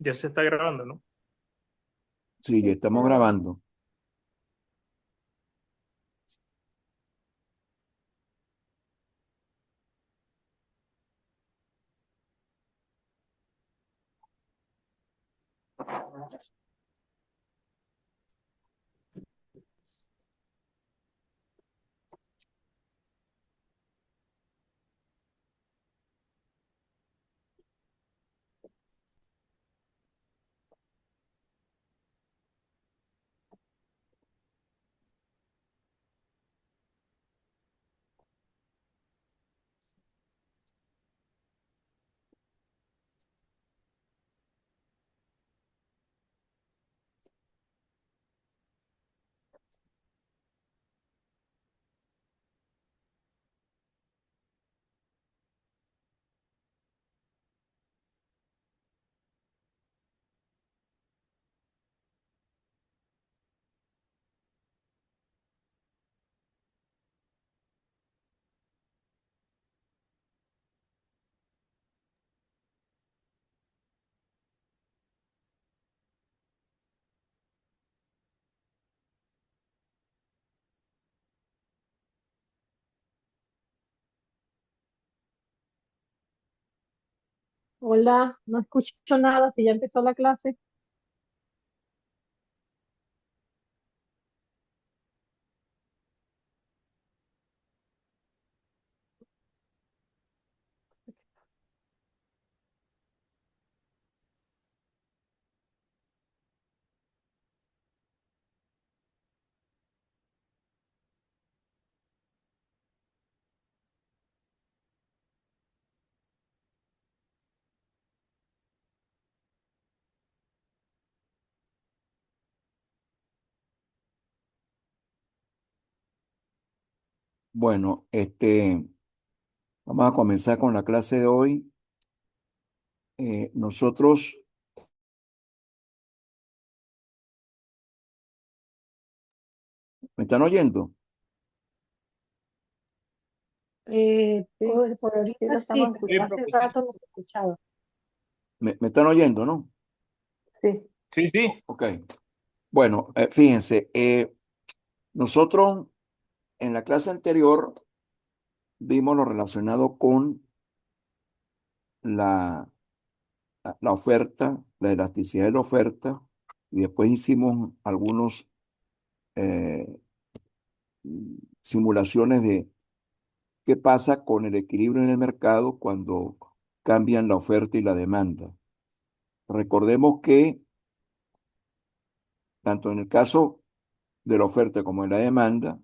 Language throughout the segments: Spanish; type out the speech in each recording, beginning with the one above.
Ya se está grabando, ¿no? Sí, ya estamos grabando. Hola, no escucho nada, si ya empezó la clase. Bueno, vamos a comenzar con la clase de hoy. Nosotros, ¿me están oyendo? Por, Sí, por sí ahorita lo sí, estamos pero Sí, escuchando. hace profe, sí. rato no se escuchaba. ¿Me están oyendo, no? Sí, Sí, sí. Ok. Bueno, fíjense, nosotros en la clase anterior vimos lo relacionado con la, la oferta, la elasticidad de la oferta, y después hicimos algunos eh, simulaciones de qué pasa con el equilibrio en el mercado cuando cambian la oferta y la demanda. Recordemos que tanto en el caso de la oferta como de la demanda,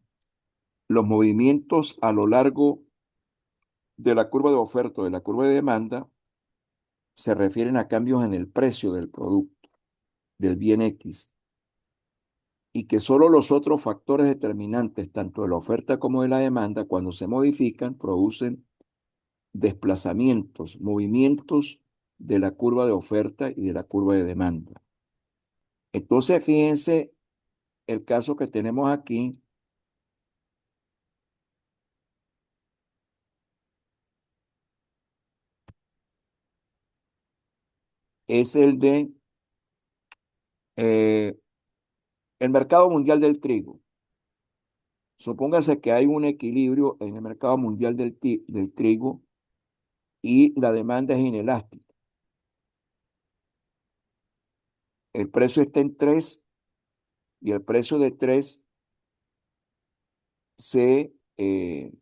los movimientos a lo largo de la curva de oferta o de la curva de demanda se refieren a cambios en el precio del producto, del bien X, y que solo los otros factores determinantes, tanto de la oferta como de la demanda, cuando se modifican, producen desplazamientos, movimientos de la curva de oferta y de la curva de demanda. Entonces, fíjense el caso que tenemos aquí es el de eh, el mercado mundial del trigo. Supóngase que hay un equilibrio en el mercado mundial del trigo y la demanda es inelástica. El precio está en 3 y el precio de 3 se, eh,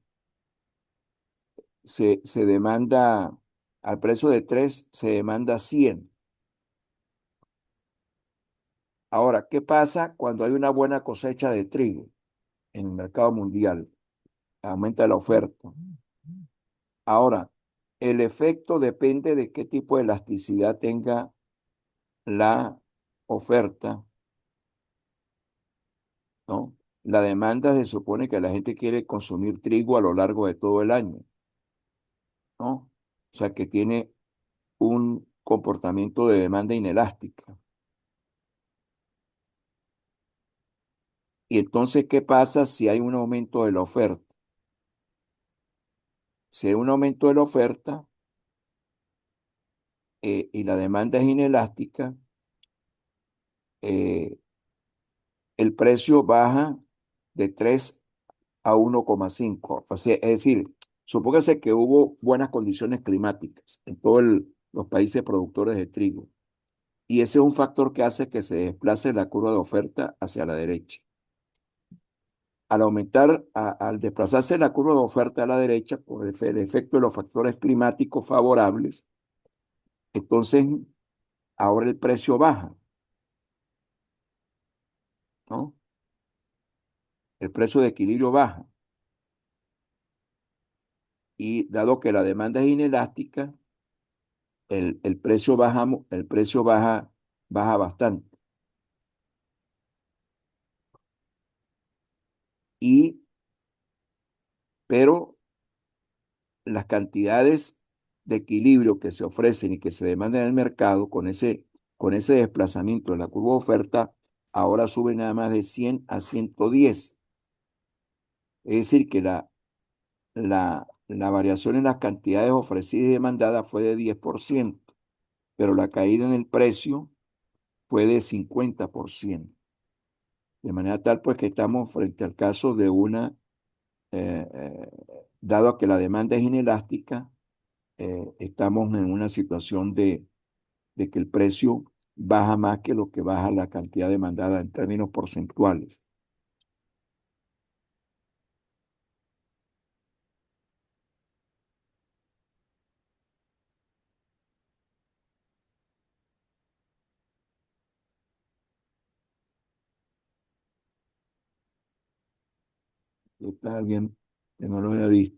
se demanda, al precio de 3 se demanda 100. Ahora, ¿qué pasa cuando hay una buena cosecha de trigo en el mercado mundial? Aumenta la oferta. Ahora, el efecto depende de qué tipo de elasticidad tenga la oferta, ¿no? La demanda se supone que la gente quiere consumir trigo a lo largo de todo el año, ¿no? O sea, que tiene un comportamiento de demanda inelástica. Y entonces, ¿qué pasa si hay un aumento de la oferta? Si hay un aumento de la oferta y la demanda es inelástica, eh, el precio baja de 3 a 1,5. O sea, es decir, supóngase que hubo buenas condiciones climáticas en todos los países productores de trigo. Y ese es un factor que hace que se desplace la curva de oferta hacia la derecha. Al desplazarse la curva de oferta a la derecha, por el efecto de los factores climáticos favorables, entonces ahora el precio baja, ¿no? El precio de equilibrio baja. Y dado que la demanda es inelástica, el precio baja, baja bastante. Y, pero las cantidades de equilibrio que se ofrecen y que se demandan en el mercado con ese desplazamiento de la curva de oferta, ahora sube nada más de 100 a 110. Es decir, que la variación en las cantidades ofrecidas y demandadas fue de 10%, pero la caída en el precio fue de 50%. De manera tal, pues, que estamos frente al caso de eh, eh, dado a que la demanda es inelástica, estamos en una situación de que el precio baja más que lo que baja la cantidad demandada en términos porcentuales. Está alguien que no lo había visto.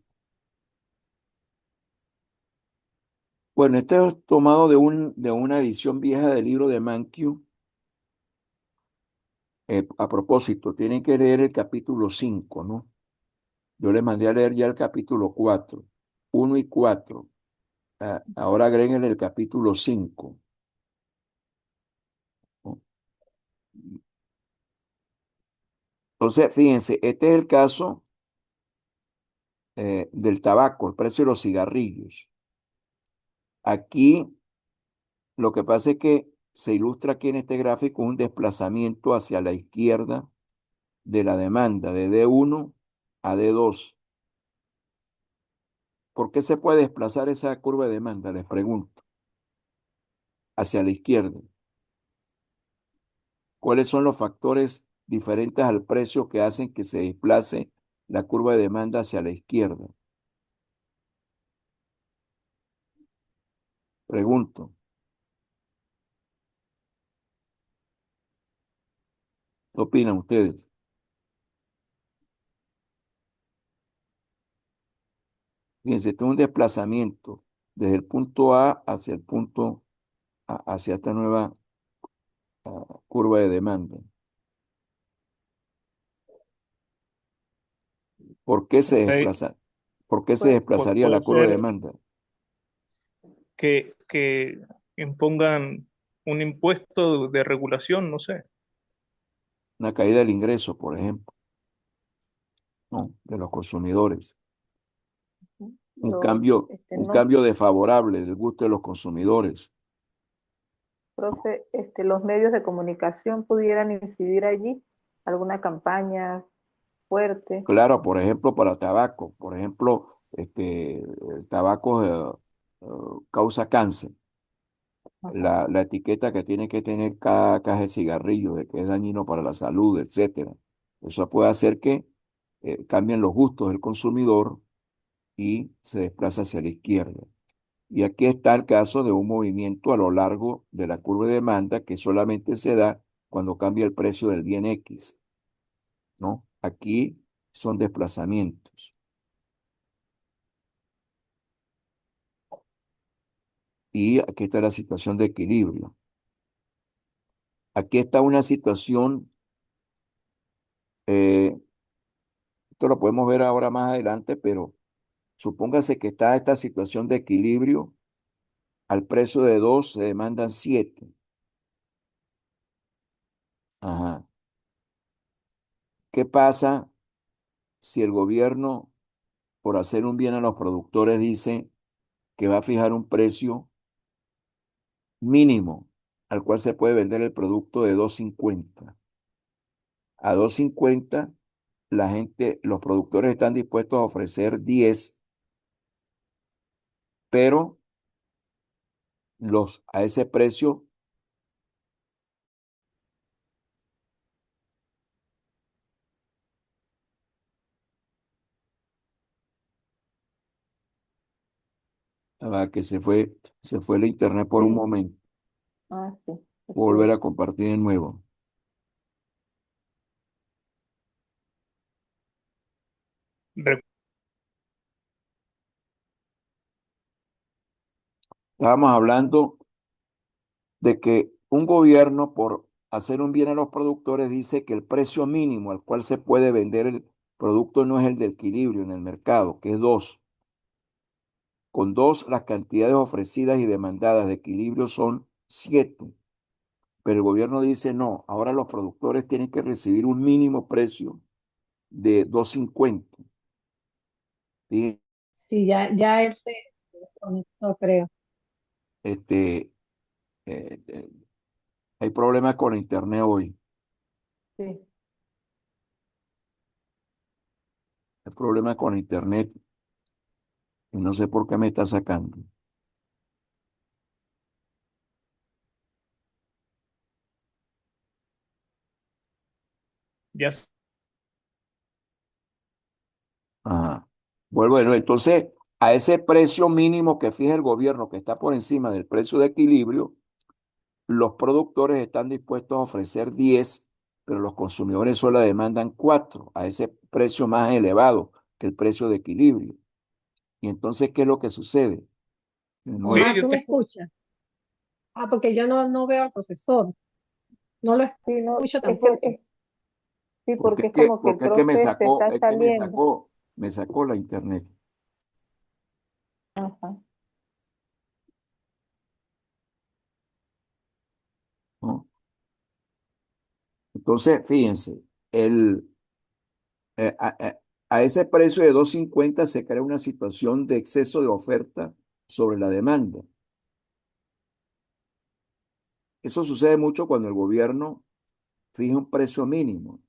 Bueno, este es tomado de una edición vieja del libro de Mankiw. A propósito, tienen que leer el capítulo 5, ¿no? Yo les mandé a leer ya el capítulo 4, 1 y 4. Ahora agreguen el capítulo 5, ¿no? Entonces, fíjense, este es el caso del tabaco, el precio de los cigarrillos. Aquí lo que pasa es que se ilustra aquí en este gráfico un desplazamiento hacia la izquierda de la demanda de D1 a D2. ¿Por qué se puede desplazar esa curva de demanda? Les pregunto. Hacia la izquierda. ¿Cuáles son los factores diferentes al precio que hacen que se desplace la curva de demanda hacia la izquierda? Pregunto. ¿Qué opinan ustedes? Fíjense, esto es un desplazamiento desde el punto A hacia el punto, hacia esta nueva curva de demanda. ¿Por qué se Ok, desplaza? ¿Por qué se Pues, desplazaría la puede curva de ser demanda? que impongan un impuesto de regulación, no sé. Una caída del ingreso, por ejemplo, ¿no? De los consumidores. Un los, cambio, este, un no, cambio desfavorable del gusto de los consumidores. profe, los medios de comunicación pudieran incidir allí, alguna campaña fuerte. Claro, por ejemplo, para tabaco. Por ejemplo, el tabaco causa cáncer. Ajá. La etiqueta que tiene que tener cada caja de cigarrillo, de que es dañino para la salud, etcétera. Eso puede hacer que cambien los gustos del consumidor y se desplaza hacia la izquierda. Y aquí está el caso de un movimiento a lo largo de la curva de demanda que solamente se da cuando cambia el precio del bien X, ¿no? Aquí son desplazamientos. Y aquí está la situación de equilibrio. Aquí está una situación, eh, esto lo podemos ver ahora más adelante, pero supóngase que está esta situación de equilibrio. Al precio de 2 se demandan 7. Ajá. ¿Qué pasa si el gobierno, por hacer un bien a los productores, dice que va a fijar un precio mínimo al cual se puede vender el producto de 2.50? A 2.50 la gente, los productores están dispuestos a ofrecer 10, pero a ese precio, que se fue el internet por un Sí. momento. Sí. Voy a volver a compartir de nuevo. Re- Estábamos hablando de que un gobierno, por hacer un bien a los productores, dice que el precio mínimo al cual se puede vender el producto no es el de equilibrio en el mercado, que es 2. Con 2, las cantidades ofrecidas y demandadas de equilibrio son 7. Pero el gobierno dice no, ahora los productores tienen que recibir un mínimo precio de 2.50. Y Sí, ya él se desconectó, creo. este, hay problemas con la internet hoy. Sí. Hay problemas con la internet y no sé por qué me está sacando. Ya Ajá. Bueno, entonces, a ese precio mínimo que fija el gobierno, que está por encima del precio de equilibrio, los productores están dispuestos a ofrecer 10, pero los consumidores solo demandan 4, a ese precio más elevado que el precio de equilibrio. Y entonces, ¿qué es lo que sucede? De sí, nuevo, Omar, ¿tú me escuchas? Porque yo no veo al profesor. No lo Sí, no, escucho tampoco. sí, porque porque es es que, como que el porque es que me profe se sacó, está es que saliendo. me sacó la internet, Ajá. ¿no? Entonces, fíjense, el, eh, a, a- a ese precio de 2.50 se crea una situación de exceso de oferta sobre la demanda. Eso sucede mucho cuando el gobierno fija un precio mínimo.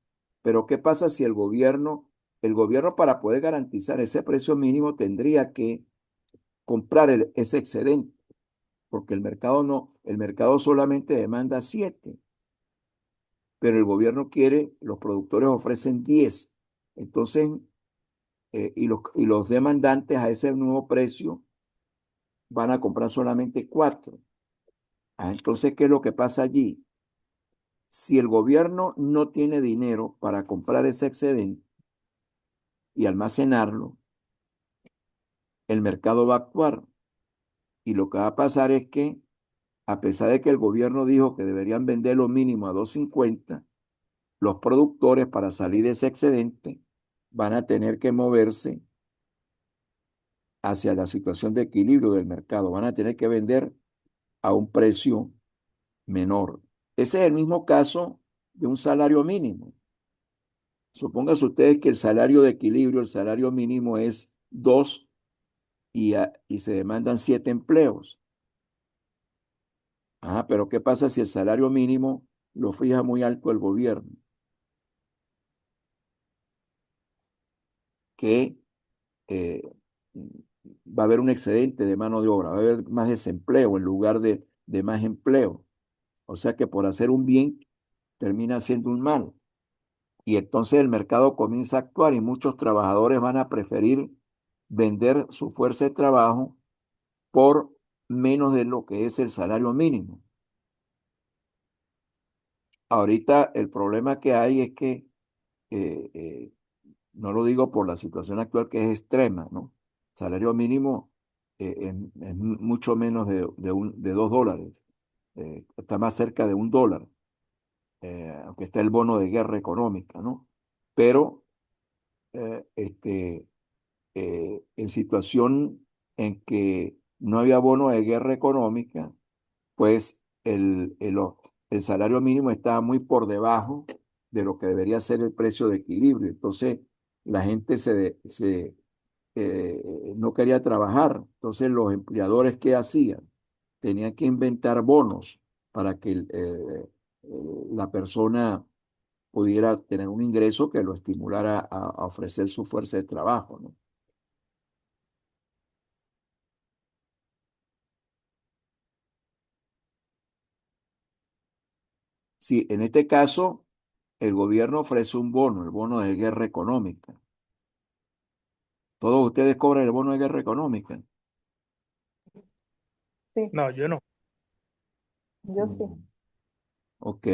Pero ¿qué pasa si el gobierno para poder garantizar ese precio mínimo tendría que comprar ese excedente? Porque el mercado no, el mercado solamente demanda 7, pero el gobierno quiere, los productores ofrecen 10. Entonces, y los demandantes a ese nuevo precio van a comprar solamente 4. Entonces, ¿qué es lo que pasa allí? Si el gobierno no tiene dinero para comprar ese excedente y almacenarlo, el mercado va a actuar. Y lo que va a pasar es que, a pesar de que el gobierno dijo que deberían vender lo mínimo a 2.50, los productores, para salir de ese excedente, van a tener que moverse hacia la situación de equilibrio del mercado. Van a tener que vender a un precio menor. Ese es el mismo caso de un salario mínimo. Supónganse ustedes que el salario de equilibrio, el salario mínimo es 2 y se demandan 7 empleos. Pero ¿qué pasa si el salario mínimo lo fija muy alto el gobierno? Que eh, va a haber un excedente de mano de obra, va a haber más desempleo en lugar de más empleo. O sea que por hacer un bien termina haciendo un mal. Y entonces el mercado comienza a actuar y muchos trabajadores van a preferir vender su fuerza de trabajo por menos de lo que es el salario mínimo. ahorita el problema que hay es que, eh, eh, no lo digo por la situación actual que es extrema, ¿no? Salario mínimo es mucho menos de $2. Está más cerca de $1, aunque está el bono de guerra económica, ¿no? Pero en situación en que no había bono de guerra económica, pues el salario mínimo estaba muy por debajo de lo que debería ser el precio de equilibrio. Entonces, la gente no quería trabajar. Entonces, los empleadores, ¿qué hacían? Tenían que inventar bonos para que la persona pudiera tener un ingreso que lo estimulara a ofrecer su fuerza de trabajo, ¿no? Sí, en este caso, el gobierno ofrece un bono, el bono de guerra económica. Todos ustedes cobran el bono de guerra económica. Sí, No, yo no. yo sí. Mm, ok,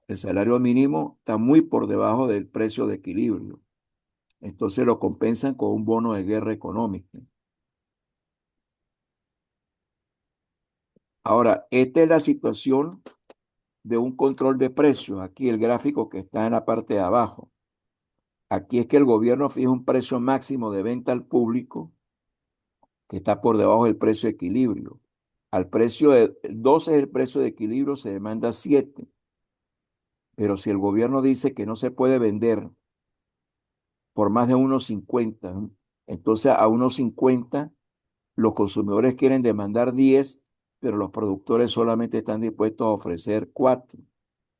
el salario mínimo está muy por debajo del precio de equilibrio. Entonces lo compensan con un bono de guerra económica. Ahora, esta es la situación de un control de precios. Aquí el gráfico que está en la parte de abajo. Aquí es que el gobierno fija un precio máximo de venta al público que está por debajo del precio de equilibrio. Al precio de 12 es el precio de equilibrio, se demanda 7. Pero si el gobierno dice que no se puede vender por más de 1.50, ¿no? Entonces a 1.50 los consumidores quieren demandar 10, pero los productores solamente están dispuestos a ofrecer 4.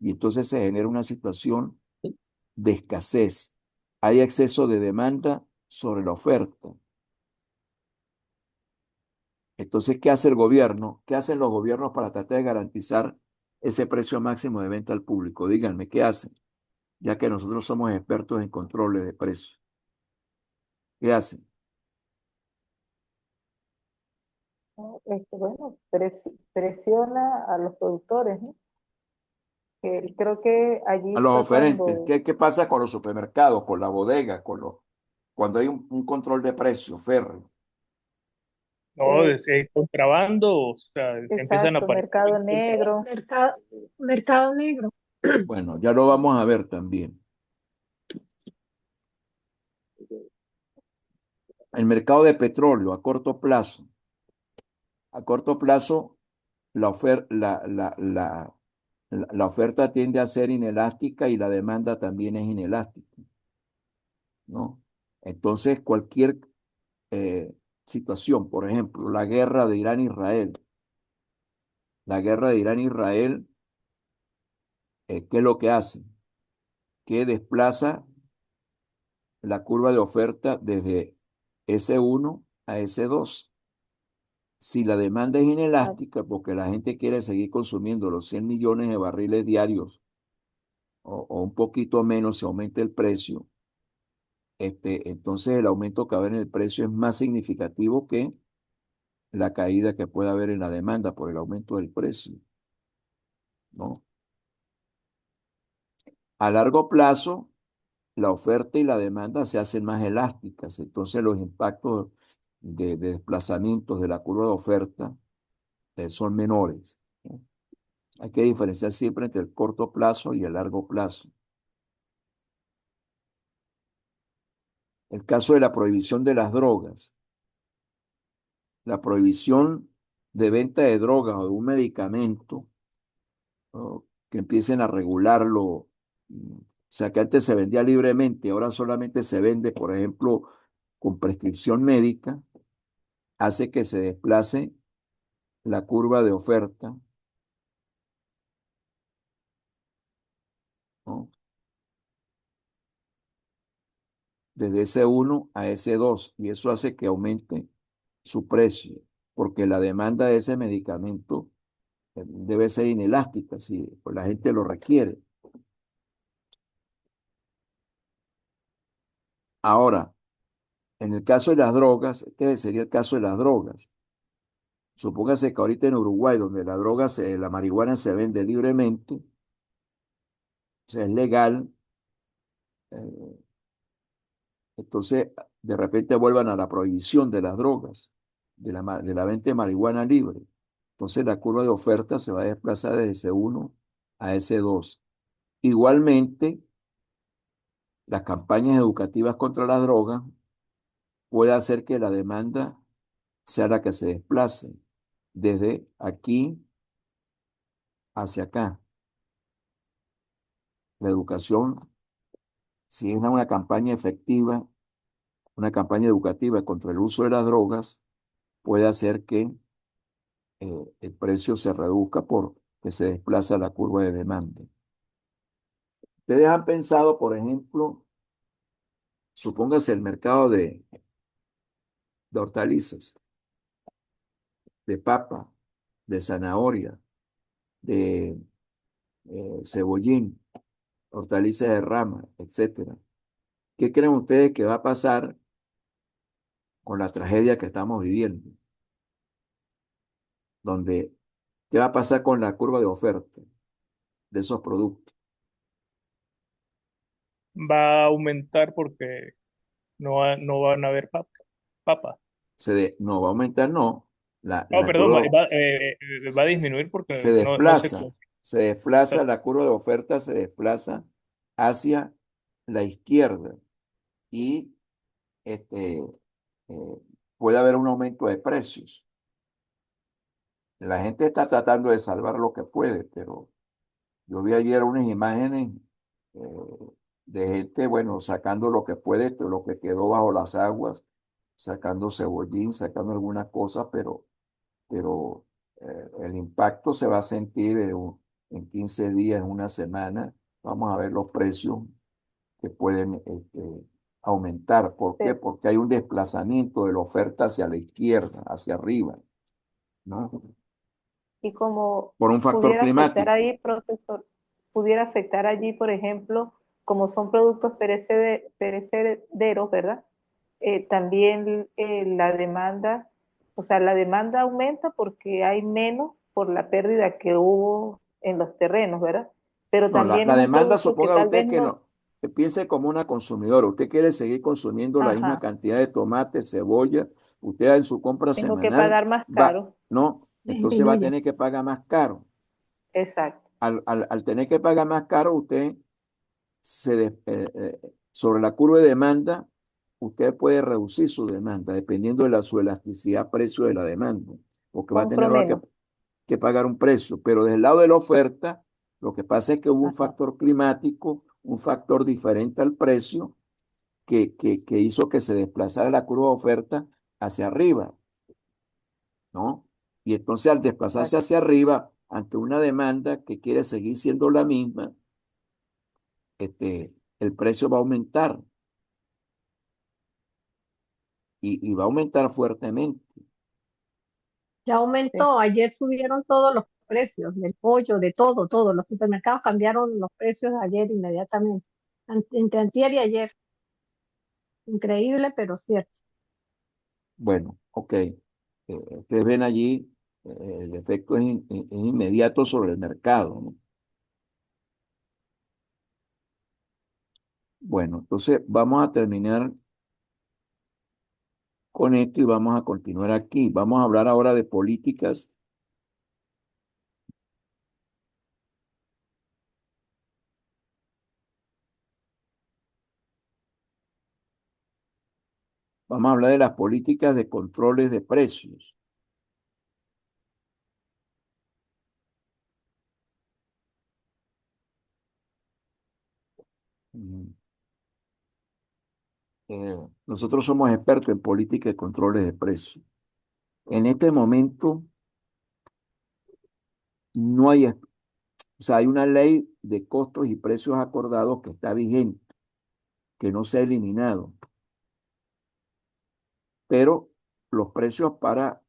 Y entonces se genera una situación de escasez. Hay exceso de demanda sobre la oferta. Entonces, ¿qué hace el gobierno? ¿Qué hacen los gobiernos para tratar de garantizar ese precio máximo de venta al público? Díganme, ¿qué hacen? Ya que nosotros somos expertos en controles de precios. ¿Qué hacen? ¿No? Bueno, presiona a los productores, ¿no? Que creo que A allí los fue oferentes. cuando, ¿Qué pasa con los supermercados, con la bodega, cuando hay un control de precios férreo? No, eh, es contrabando, o sea, empiezan a exacto, aparecer mercado contrabando. negro, Mercado, mercado negro. Bueno, ya lo vamos a ver también. El mercado de petróleo a corto plazo. A corto plazo, la, ofer- la oferta tiende a ser inelástica y la demanda también es inelástica, ¿no? Entonces, cualquier eh, situación, por ejemplo, la guerra de Irán-Israel. La guerra de Irán-Israel, ¿qué es lo que hace? Que desplaza la curva de oferta desde S1 a S2. Si la demanda es ah, inelástica, porque la gente quiere seguir consumiendo los 100 millones de barriles diarios o un poquito menos, se aumenta el precio, entonces el aumento que va a haber en el precio es más significativo que la caída que puede haber en la demanda por el aumento del precio, ¿no? A largo plazo, la oferta y la demanda se hacen más elásticas, entonces los impactos de desplazamientos de la curva de oferta son menores, ¿no? Hay que diferenciar siempre entre el corto plazo y el largo plazo. El caso de la prohibición de las drogas. La prohibición de venta de drogas o de un medicamento, o que empiecen a regularlo. O sea, que antes se vendía libremente, ahora solamente se vende, por ejemplo, con prescripción médica, hace que se desplace la curva de oferta, ¿no? Desde S1 a S2, y eso hace que aumente su precio, porque la demanda de ese medicamento debe ser inelástica, si pues la gente lo requiere. Ahora, en el caso de las drogas, este sería el caso de las drogas. Supóngase que ahorita en Uruguay, donde la marihuana se vende libremente, o sea, es legal, eh, entonces de repente vuelvan a la prohibición de las drogas, de la venta de marihuana libre. Entonces la curva de oferta se va a desplazar de S1 a S2. Igualmente, las campañas educativas contra la droga puede hacer que la demanda sea la que se desplace desde aquí hacia acá. La educación, si es una campaña efectiva, una campaña educativa contra el uso de las drogas, puede hacer que el precio se reduzca porque se desplaza la curva de demanda. Ustedes han pensado, por ejemplo, supóngase el mercado de hortalizas, de papa, de zanahoria, de cebollín, hortalizas de rama, etcétera. ¿Qué creen ustedes que va a pasar con la tragedia que estamos viviendo? Donde, ¿qué va a pasar con la curva de oferta de esos productos? Va a aumentar porque no van a haber papas. No va a aumentar, no. No, La perdón, curva va a se, disminuir se porque no se desplaza, consigue. se desplaza, la curva de oferta se desplaza hacia la izquierda y este, eh, puede haber un aumento de precios. La gente está tratando de salvar lo que puede, pero yo vi ayer unas imágenes eh, de gente, bueno, sacando lo que puede, todo lo que quedó bajo las aguas, sacando cebollín, sacando algunas cosas, pero el impacto se va a sentir en 15 días, en una semana. Vamos a ver los precios que pueden aumentar. ¿Por qué? Pero- Porque hay un desplazamiento de la oferta hacia la izquierda, hacia arriba, ¿no? y como Por un factor pudiera afectar climático. ahí, profesor, pudiera afectar allí, por ejemplo, como son productos perecederos, ¿verdad? También la demanda, o sea, la demanda aumenta porque hay menos por la pérdida que hubo en los terrenos, ¿verdad? Pero No, también la es un demanda, producto que suponga tal usted vez que no, no, que piense como una consumidora. Usted quiere seguir consumiendo la misma ajá, cantidad de tomate, cebolla. Usted en su compra tengo que semanal pagar más va, caro. no, entonces va a Disminuye. tener que pagar más caro. Exacto, Al tener que pagar más caro, usted sobre la curva de demanda, usted puede reducir su demanda dependiendo de su elasticidad precio de la demanda, porque va a tener compro ahora menos. que pagar un precio. Pero desde el lado de la oferta, lo que pasa es que hubo un Ajá, factor climático, un factor diferente al precio, que hizo que se desplazara la curva de oferta hacia arriba, ¿no? Y entonces al desplazarse exacto. hacia arriba, ante una demanda que quiere seguir siendo la misma, el precio va a aumentar y va a aumentar fuertemente. Ya Sí. aumentó, ayer subieron todos los precios del pollo, de todo, todo. Los supermercados cambiaron los precios ayer inmediatamente, entre antier y ayer. Increíble, pero cierto. Bueno, ok. Ustedes ven allí, el efecto es inmediato sobre el mercado, ¿no? Bueno, entonces vamos a terminar con esto y vamos a continuar aquí. Vamos a hablar ahora de políticas. Vamos a hablar de las políticas de controles de precios. Mm, Nosotros somos expertos en política de controles de precios. En este momento no hay, o sea, hay una ley de costos y precios acordados que está vigente, que no se ha eliminado, pero los precios para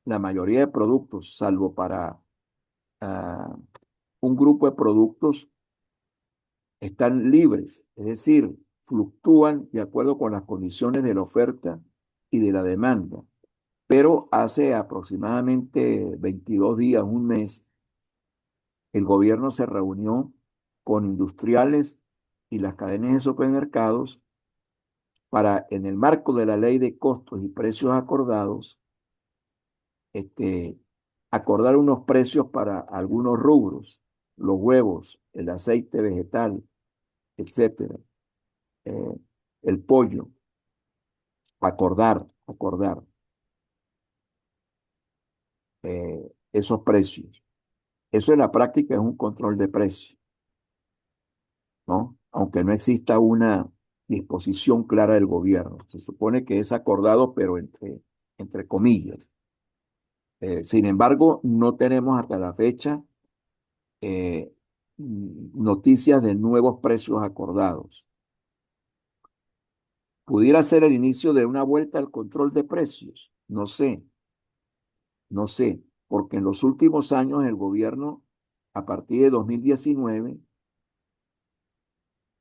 la mayoría de productos, salvo para ah, un grupo de productos, están libres, es decir, fluctúan de acuerdo con las condiciones de la oferta y de la demanda. Pero hace aproximadamente 22 días, un mes, el gobierno se reunió con industriales y las cadenas de supermercados para, en el marco de la ley de costos y precios acordados, este, acordar unos precios para algunos rubros, los huevos, el aceite vegetal, etcétera, eh, el pollo, acordar esos precios. Eso en la práctica es un control de precios, ¿no? Aunque no exista una disposición clara del gobierno. Se supone que es acordado, pero entre comillas. Sin embargo, no tenemos hasta la fecha noticias de nuevos precios acordados. ¿Pudiera ser el inicio de una vuelta al control de precios? No sé, porque en los últimos años el gobierno, a partir de 2019,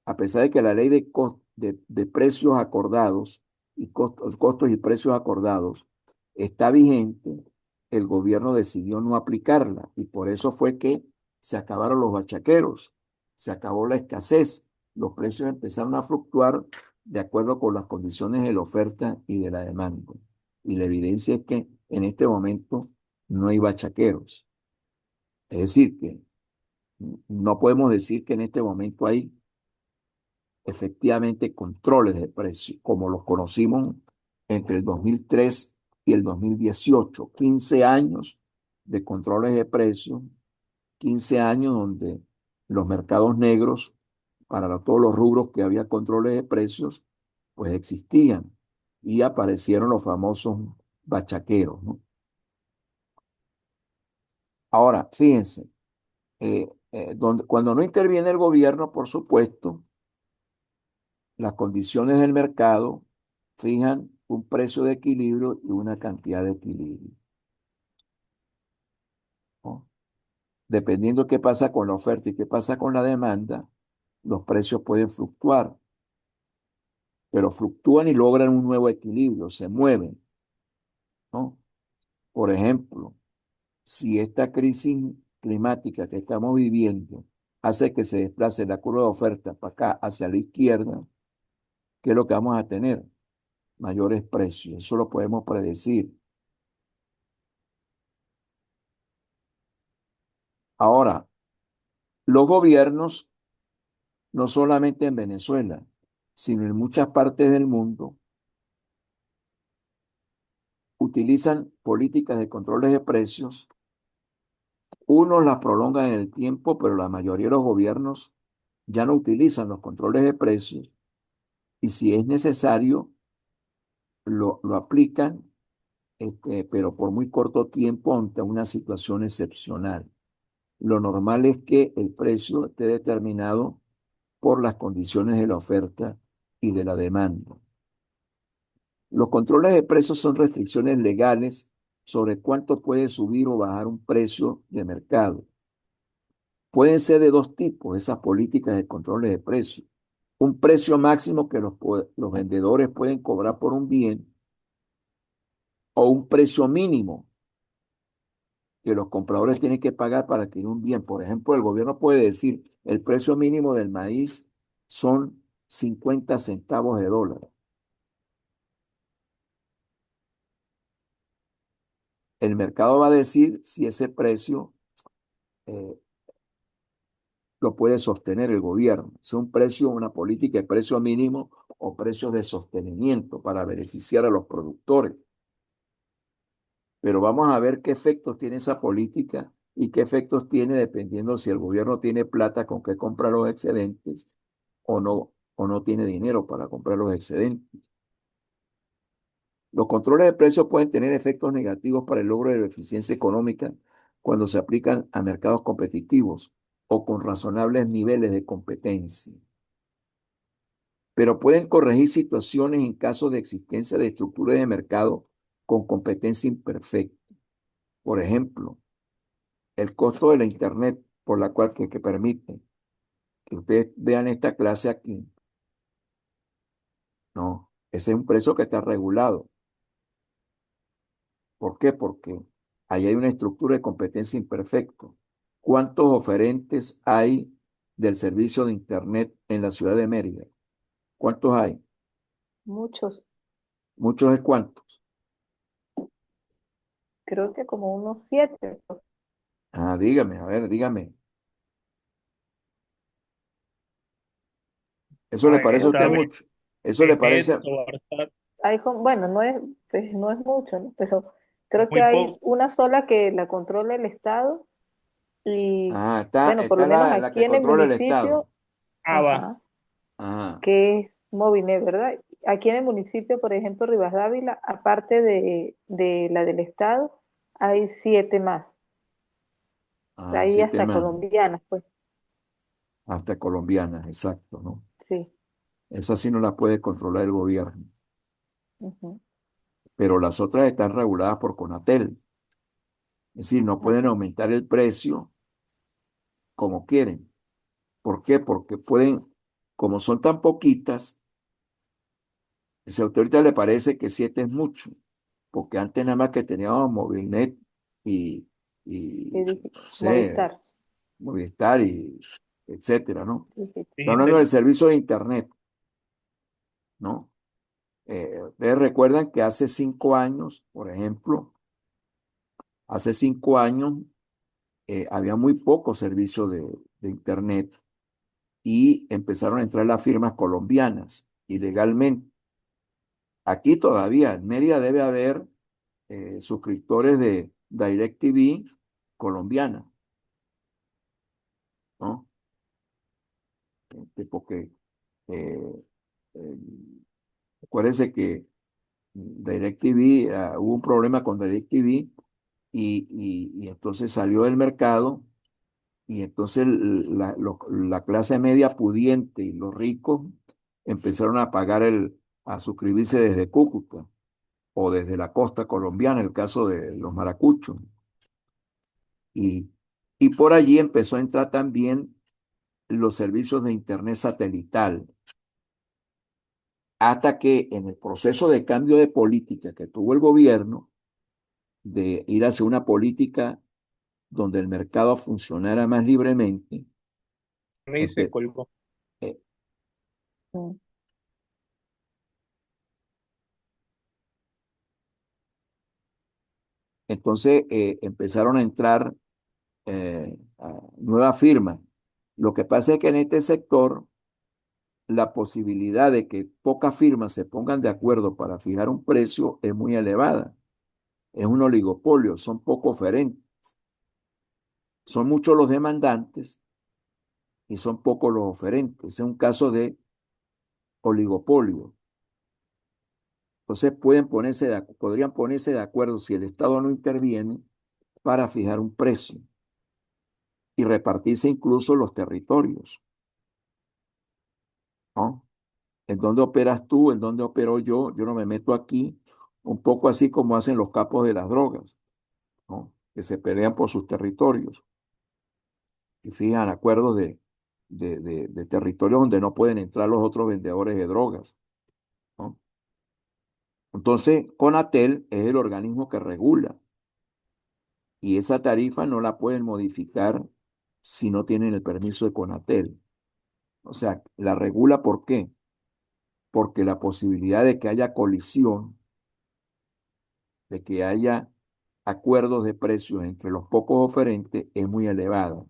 a pesar de que la ley de precios acordados y costos y precios acordados está vigente, el gobierno decidió no aplicarla y por eso fue que se acabaron los bachaqueros, se acabó la escasez, los precios empezaron a fluctuar de acuerdo con las condiciones de la oferta y de la demanda. Y la evidencia es que en este momento no hay bachaqueros. Es decir, que no podemos decir que en este momento hay efectivamente controles de precios, como los conocimos entre el 2003 y el 2018, 15 años de controles de precios, 15 años donde los mercados negros, para todos los rubros que había controles de precios, pues existían y aparecieron los famosos bachaqueros, ¿no? Ahora, fíjense, cuando no interviene el gobierno, por supuesto, las condiciones del mercado fijan un precio de equilibrio y una cantidad de equilibrio, ¿no? Dependiendo qué pasa con la oferta y qué pasa con la demanda, los precios pueden fluctuar, pero fluctúan y logran un nuevo equilibrio, se mueven, ¿no? Por ejemplo, si esta crisis climática que estamos viviendo hace que se desplace la curva de oferta para acá hacia la izquierda, ¿qué es lo que vamos a tener? Mayores precios, eso lo podemos predecir. Ahora, los gobiernos, no solamente en Venezuela, sino en muchas partes del mundo, utilizan políticas de controles de precios. Unos las prolongan en el tiempo, pero la mayoría de los gobiernos ya no utilizan los controles de precios y si es necesario, lo aplican, pero por muy corto tiempo ante una situación excepcional. Lo normal es que el precio esté determinado por las condiciones de la oferta y de la demanda. Los controles de precios son restricciones legales sobre cuánto puede subir o bajar un precio de mercado. Pueden ser de dos tipos esas políticas de controles de precios. Un precio máximo que los vendedores pueden cobrar por un bien o un precio mínimo que los compradores tienen que pagar para adquirir un bien. Por ejemplo, el gobierno puede decir el precio mínimo del maíz son 50 centavos de dólar. El mercado va a decir si ese precio eh, lo puede sostener el gobierno. Es un precio, una política de precio mínimo o precios de sostenimiento para beneficiar a los productores. Pero vamos a ver qué efectos tiene esa política y qué efectos tiene dependiendo si el gobierno tiene plata con que comprar los excedentes o no tiene dinero para comprar los excedentes. Los controles de precios pueden tener efectos negativos para el logro de la eficiencia económica cuando se aplican a mercados competitivos o con razonables niveles de competencia, pero pueden corregir situaciones en caso de existencia de estructuras de mercado con competencia imperfecta. Por ejemplo, el costo de la Internet por la cual que permite que ustedes vean esta clase aquí, no, ese es un precio que está regulado. ¿Por qué? Porque ahí hay una estructura de competencia imperfecta. ¿Cuántos oferentes hay del servicio de Internet en la ciudad de Mérida? ¿Cuántos hay? Muchos, ¿Muchos es cuántos? creo que como unos 7. Ah, dígame, a ver, dígame. ¿Eso No, le en parece a esta usted vez, mucho? ¿Eso le en parece? esto, Barzal, Bueno, no es, pues, no es mucho, ¿no? Pero es creo que muy hay poco. una sola que la controla el Estado y, Ah, bueno, por lo está menos la aquí que en el controla el Estado. municipio, Ah, va. ajá, Ajá, que es Movinet, ¿verdad? Aquí en el municipio, por ejemplo, Rivas Dávila, aparte de la del Estado, hay 7 más. ah, Hay siete hasta más. colombianas, pues, Hasta colombianas, exacto, ¿no? sí. Esa sí no la puede controlar el gobierno, Ujú, pero las otras están reguladas por Conatel. Es decir, no ajá, pueden aumentar el precio como quieren. ¿Por qué? Porque pueden, como son tan poquitas, si a usted ahorita le parece que siete es mucho, porque antes nada más que teníamos Movilnet y, y no sé, Movistar, Movistar y etcétera, ¿no? dijiste. Está hablando Digitel. del servicio de Internet, ¿no? Ustedes recuerdan que hace 5 años, por ejemplo, hace 5 años había muy poco servicio de Internet y empezaron a entrar las firmas colombianas ilegalmente. Aquí todavía, en Mérida debe haber suscriptores de DirecTV colombiana, ¿no? Porque eh, eh, acuérdense que DirecTV, hubo un problema con DirecTV y entonces salió del mercado y entonces la clase media pudiente y los ricos empezaron a pagar a suscribirse desde Cúcuta o desde la costa colombiana, el caso de los maracuchos. Y, y por allí empezó a entrar también los servicios de Internet satelital, hasta que en el proceso de cambio de política que tuvo el gobierno, de ir hacia una política donde el mercado funcionara más libremente, Y se empe- colgó. eh, Mm, entonces empezaron a entrar nuevas firmas. Lo que pasa es que en este sector la posibilidad de que pocas firmas se pongan de acuerdo para fijar un precio es muy elevada. Es un oligopolio, son poco oferentes. Son muchos los demandantes y son pocos los oferentes. Es un caso de oligopolio. Entonces podrían ponerse de acuerdo si el Estado no interviene para fijar un precio y repartirse incluso los territorios, ¿no? ¿En dónde operas tú? ¿En dónde opero yo? Yo no me meto aquí. Un poco así como hacen los capos de las drogas, ¿no? Que se pelean por sus territorios y fijan acuerdos de territorios donde no pueden entrar los otros vendedores de drogas, ¿no? Entonces, Conatel es el organismo que regula y esa tarifa no la pueden modificar si no tienen el permiso de Conatel. O sea, la regula ¿por qué? Porque la posibilidad de que haya colisión, de que haya acuerdos de precios entre los pocos oferentes es muy elevada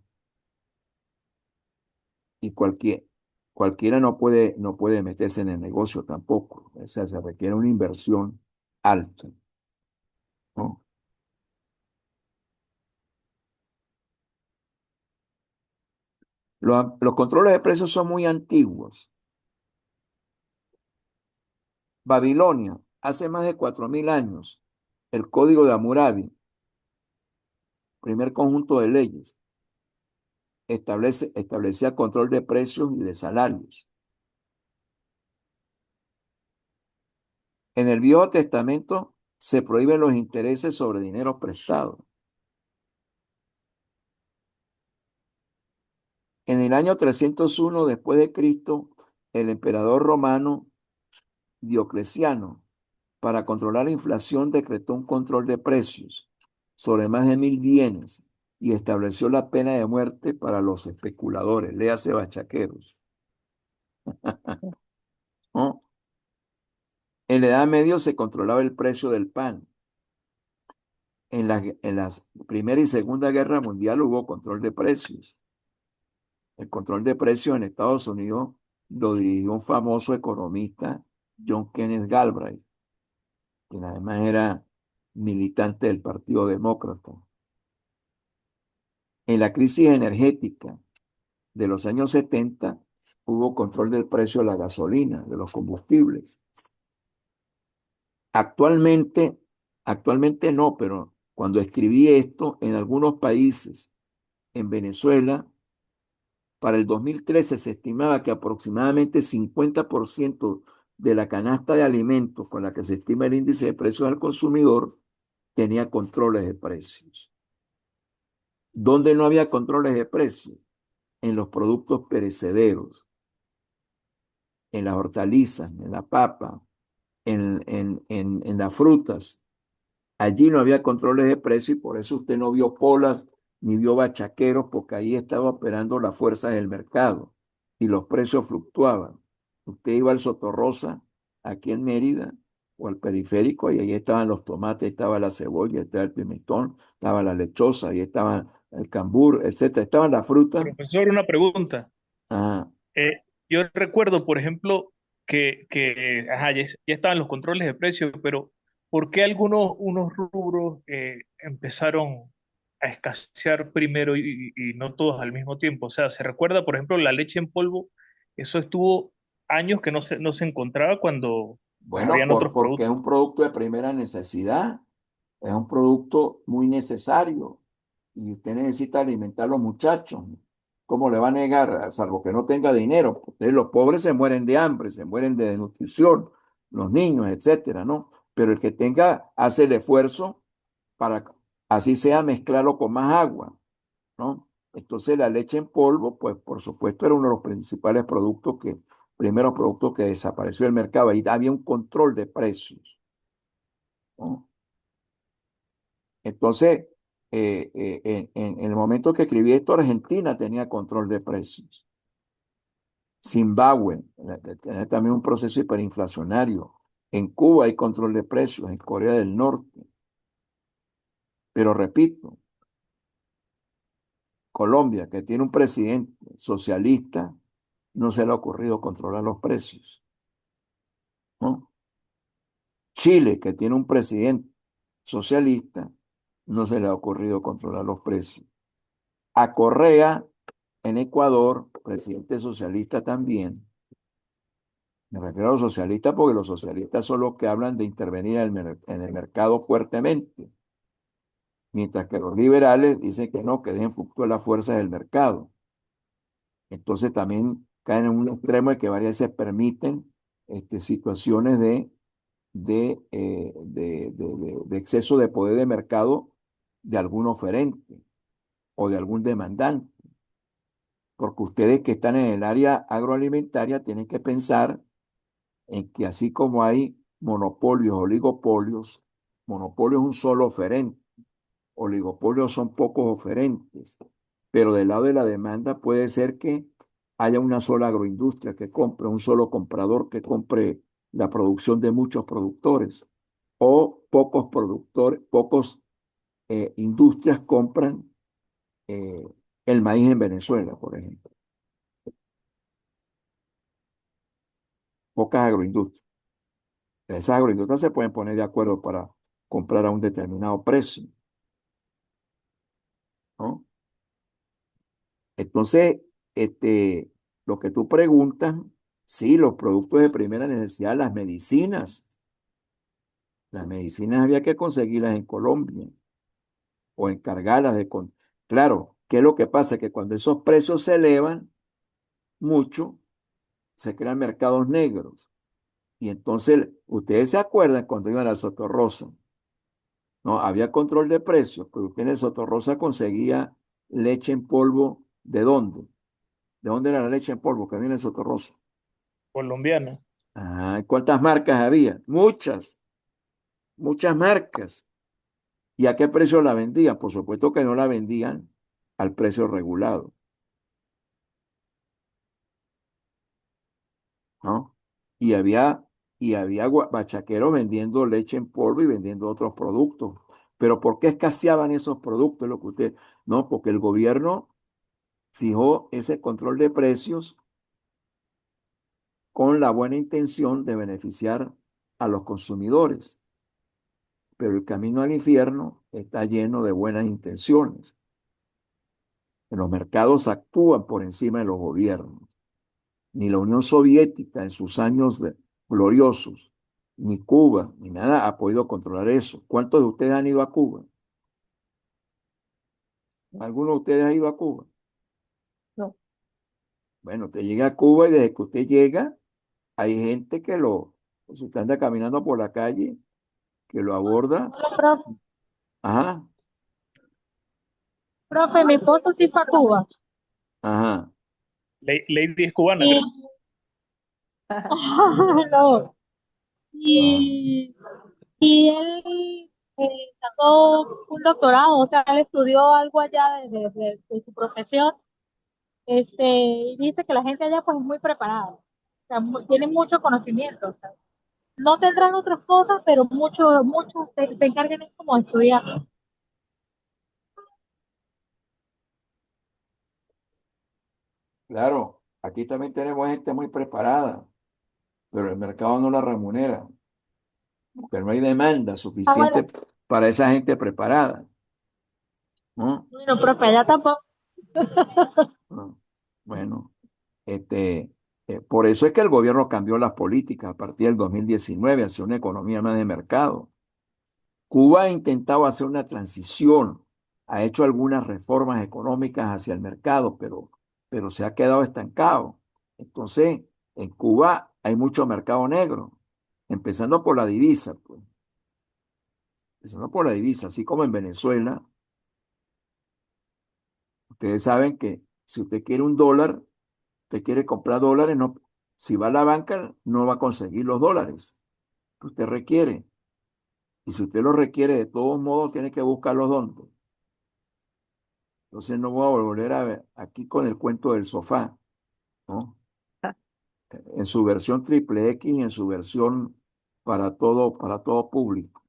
y cualquiera no puede meterse en el negocio tampoco. O sea, se requiere una inversión alta, ¿no? Los controles de precios son muy antiguos. Babilonia, hace más de 4.000 años, el Código de Hammurabi, primer conjunto de leyes, establecía control de precios y de salarios. En el Viejo Testamento se prohíben los intereses sobre dinero prestado. En el año 301 después de Cristo, el emperador romano Diocleciano para controlar la inflación, decretó un control de precios sobre más de 1.000 bienes y estableció la pena de muerte para los especuladores, léase bachaqueros, ¿no? En la Edad Media se controlaba el precio del pan. En las Primera y Segunda Guerra Mundial hubo control de precios. El control de precios en Estados Unidos lo dirigió un famoso economista, John Kenneth Galbraith, quien además era militante del Partido Demócrata. En la crisis energética de los años 70 hubo control del precio de la gasolina, de los combustibles. Actualmente, actualmente no, pero cuando escribí esto, en algunos países, en Venezuela, para el 2013 se estimaba que aproximadamente 50% de la canasta de alimentos con la que se estima el índice de precios al consumidor tenía controles de precios. ¿Dónde no había controles de precios? En los productos perecederos, en las hortalizas, en la papa, en las frutas. Allí no había controles de precio y por eso usted no vio colas ni vio bachaqueros, porque ahí estaba operando la fuerza del mercado y los precios fluctuaban. Usted iba al Sotorrosa, aquí en Mérida, o al periférico, y ahí estaban los tomates, estaba la cebolla, estaba el pimentón, estaba la lechosa, ahí estaba el cambur, etcétera. Estaban las frutas. Profesor, una pregunta. Ah, Yo recuerdo, por ejemplo, ajá, ya estaban los controles de precios, pero ¿por qué algunos unos rubros empezaron a escasear primero y no todos al mismo tiempo? O sea, se recuerda, por ejemplo, la leche en polvo, eso estuvo años que no se encontraba cuando pues, bueno, habían otros porque es productos. un producto de primera necesidad. Es un producto muy necesario y usted necesita alimentar a los muchachos. ¿Cómo le va a negar? Salvo que no tenga dinero. Ustedes, los pobres se mueren de hambre, se mueren de desnutrición, los niños, etcétera, ¿no? Pero el que tenga, hace el esfuerzo para, así sea, mezclarlo con más agua, ¿no? Entonces la leche en polvo, pues por supuesto era uno de los principales productos primeros productos que desapareció del mercado. Ahí había un control de precios, ¿no? Entonces, en el momento que escribí esto, Argentina tenía control de precios. Zimbabue tenía también un proceso hiperinflacionario. En Cuba hay control de precios, en Corea del Norte. Pero repito, Colombia, que tiene un presidente socialista, no se le ha ocurrido controlar los precios, ¿no? Chile, que tiene un presidente socialista, no se le ha ocurrido controlar los precios. A Correa, en Ecuador, presidente socialista también. Me refiero a los socialistas porque los socialistas son los que hablan de intervenir en el mercado fuertemente, mientras que los liberales dicen que no, que dejen fluctuar las fuerzas del mercado. Entonces también caen en un extremo de que varias veces permiten situaciones de exceso de poder de mercado de algún oferente o de algún demandante. Porque ustedes que están en el área agroalimentaria tienen que pensar en que así como hay monopolios, oligopolios, monopolio es un solo oferente, oligopolios son pocos oferentes, pero del lado de la demanda puede ser que haya una sola agroindustria que compre, un solo comprador que compre la producción de muchos productores, o pocos productores, pocos industrias compran eh, el maíz en Venezuela, por ejemplo, pocas agroindustrias. Esas agroindustrias se pueden poner de acuerdo para comprar a un determinado precio, ¿no? Entonces, lo que tú preguntas, sí, los productos de primera necesidad, las medicinas había que conseguirlas en Colombia o encargarlas Claro, ¿qué es lo que pasa? Que cuando esos precios se elevan mucho, se crean mercados negros. Y entonces, ustedes se acuerdan cuando iban a Sotorrosa, ¿no? Había control de precios, pero usted en el Sotorrosa conseguía leche en polvo. ¿De dónde? ¿De dónde era la leche en polvo que había en el Sotorrosa? Colombiana. Ah, ¿cuántas marcas había? Muchas. muchas marcas. ¿Y a qué precio la vendían? Por supuesto que no la vendían al precio regulado, ¿no? Y había, y había bachaqueros vendiendo leche en polvo y vendiendo otros productos. Pero ¿por qué escaseaban esos productos? Lo que usted, no, porque el gobierno fijó ese control de precios con la buena intención de beneficiar a los consumidores. Pero el camino al infierno está lleno de buenas intenciones. Los mercados actúan por encima de los gobiernos. Ni la Unión Soviética en sus años gloriosos, ni Cuba, ni nada ha podido controlar eso. ¿Cuántos de ustedes han ido a Cuba? ¿Alguno de ustedes ha ido a Cuba? No, Bueno, usted llega a Cuba y desde que usted llega, hay gente que si usted anda caminando por la calle, que lo aborda. Hola, profe. Ajá, Profe, mi esposo sí fue a Cuba. ajá, Lady es cubana, Y, creo. no, ajá. y él sacó un doctorado, o sea, él estudió algo allá de su profesión, y dice que la gente allá pues es muy preparada, o sea, tiene mucho conocimiento, o sea, no tendrán otras cosas, pero muchos se encargan es como de estudiar. Claro, aquí también tenemos gente muy preparada, pero el mercado no la remunera, pero no hay demanda Ah, bueno, suficiente para esa gente preparada, ¿no? bueno, profe, allá tampoco. Ah, bueno, este, por eso es que el gobierno cambió las políticas a partir del 2019 hacia una economía más de mercado. Cuba ha intentado hacer una transición, ha hecho algunas reformas económicas hacia el mercado, pero se ha quedado estancado. Entonces, en Cuba hay mucho mercado negro, empezando por la divisa, pues, empezando por la divisa, así como en Venezuela. Ustedes saben que si usted quiere un dólar, usted quiere comprar dólares, no, si va a la banca, no va a conseguir los dólares que usted requiere. Y si usted los requiere, de todos modos, tiene que buscarlos donde. Entonces no voy a volver a ver aquí con el cuento del sofá, ¿no? En su versión triple X y en su versión para todo público.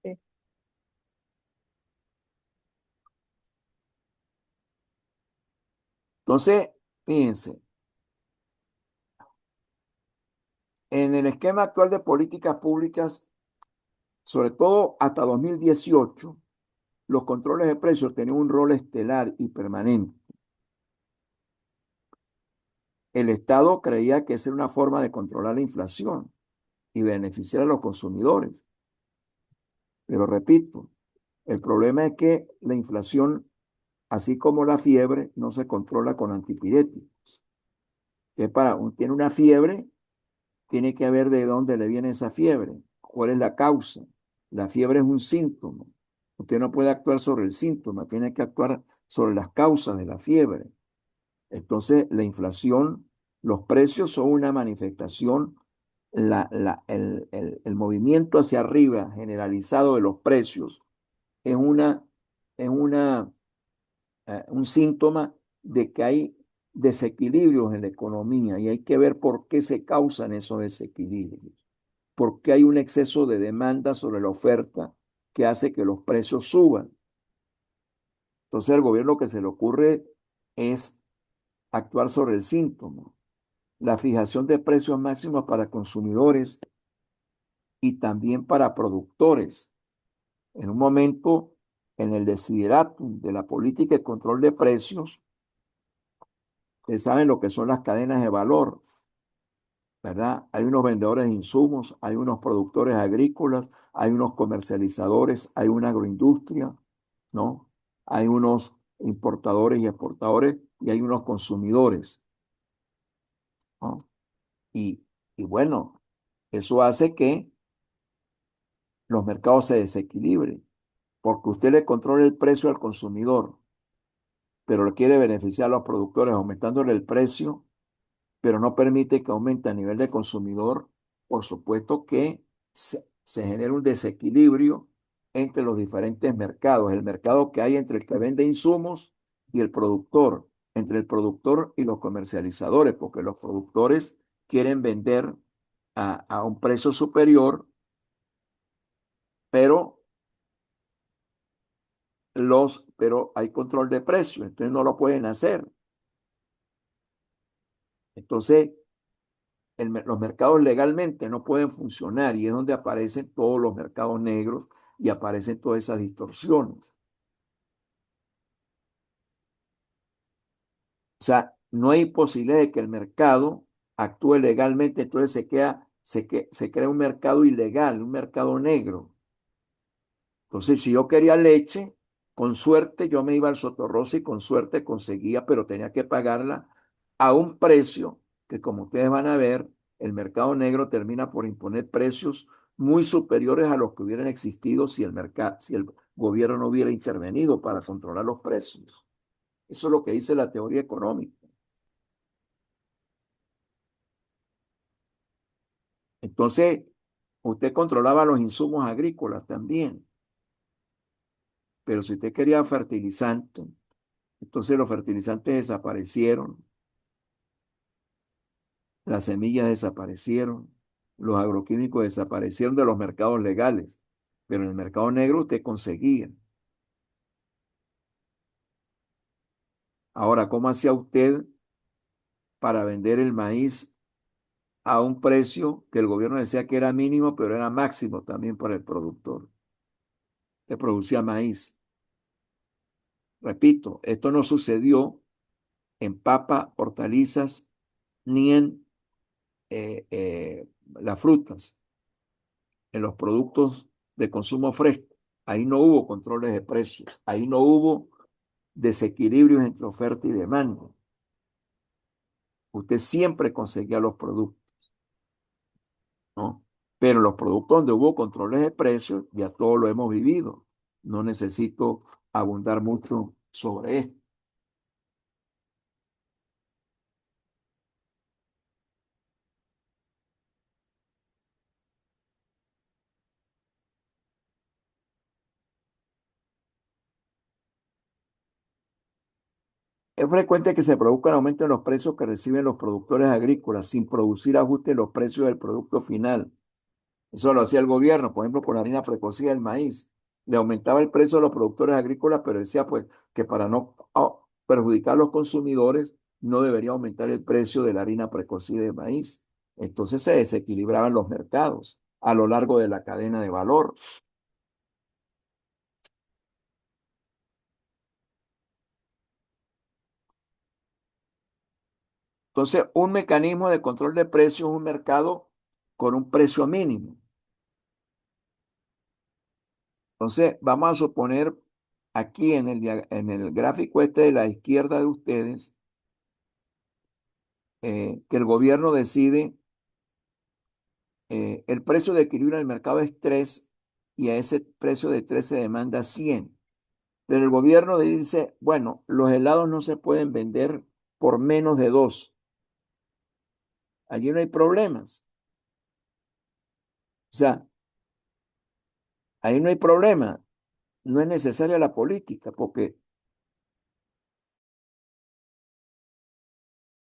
sí. Entonces, fíjense, en el esquema actual de políticas públicas, sobre todo hasta 2018, los controles de precios tenían un rol estelar y permanente. El Estado creía que esa era una forma de controlar la inflación y beneficiar a los consumidores. Pero repito, el problema es que la inflación, así como la fiebre, no se controla con antipiréticos. Que tiene una fiebre, tiene que ver de dónde le viene esa fiebre, cuál es la causa. La fiebre es un síntoma. Usted no puede actuar sobre el síntoma, tiene que actuar sobre las causas de la fiebre. Entonces, la inflación, los precios son una manifestación, el movimiento hacia arriba generalizado de los precios es es una, un síntoma de que hay desequilibrios en la economía y hay que ver por qué se causan esos desequilibrios, por qué hay un exceso de demanda sobre la oferta que hace que los precios suban. Entonces, al gobierno lo que se le ocurre es actuar sobre el síntoma, la fijación de precios máximos para consumidores y también para productores. En un momento, en el desideratum de la política de control de precios, ustedes saben lo que son las cadenas de valor, ¿verdad? Hay unos vendedores de insumos, hay unos productores agrícolas, hay unos comercializadores, hay una agroindustria, ¿no? Hay unos importadores y exportadores y hay unos consumidores, ¿no? Y, y bueno, eso hace que los mercados se desequilibren, porque usted le controla el precio al consumidor, pero le quiere beneficiar a los productores aumentándole el precio, pero no permite que aumente a nivel de consumidor. por supuesto que se genera un desequilibrio entre los diferentes mercados, el mercado que hay entre el que vende insumos y el productor, entre el productor y los comercializadores, porque los productores quieren vender a un precio superior, pero, pero hay control de precio, entonces no lo pueden hacer. Entonces, los mercados legalmente no pueden funcionar y es donde aparecen todos los mercados negros y aparecen todas esas distorsiones. O sea, no hay posibilidad de que el mercado actúe legalmente, entonces se crea un mercado ilegal, un mercado negro. Entonces, si yo quería leche, con suerte yo me iba al Sotorrosa y con suerte conseguía, pero tenía que pagarla a un precio que, como ustedes van a ver, el mercado negro termina por imponer precios muy superiores a los que hubieran existido si el gobierno no hubiera intervenido para controlar los precios. Eso es lo que dice la teoría económica. Entonces, usted controlaba los insumos agrícolas también, pero si usted quería fertilizante, entonces los fertilizantes desaparecieron, las semillas desaparecieron, los agroquímicos desaparecieron de los mercados legales, pero en el mercado negro usted conseguía. Ahora, ¿cómo hacía usted para vender el maíz a un precio que el gobierno decía que era mínimo, pero era máximo también para el productor? Que producía maíz. Repito, esto no sucedió en papa, hortalizas, ni en las frutas, en los productos de consumo fresco. Ahí no hubo controles de precios, ahí no hubo desequilibrios entre oferta y demanda. Usted siempre conseguía los productos, ¿no? Pero los productos donde hubo controles de precios, ya todo lo hemos vivido. No necesito abundar mucho sobre esto. Es frecuente que se produzcan aumentos en los precios que reciben los productores agrícolas sin producir ajuste en los precios del producto final. Eso lo hacía el gobierno, por ejemplo, con la harina precocida del maíz. Le aumentaba el precio a los productores agrícolas, pero decía pues que para no perjudicar a los consumidores no debería aumentar el precio de la harina precocida de maíz. Entonces se desequilibraban los mercados a lo largo de la cadena de valor. Entonces, un mecanismo de control de precios es un mercado con un precio mínimo. Entonces, vamos a suponer aquí en el gráfico este de la izquierda de ustedes, que el gobierno decide, el precio de equilibrio en el mercado es 3 y a ese precio de 3 se demanda 100. Pero el gobierno dice, bueno, los helados no se pueden vender por menos de 2. Allí no hay problemas. O sea, ahí no hay problema. No es necesaria la política porque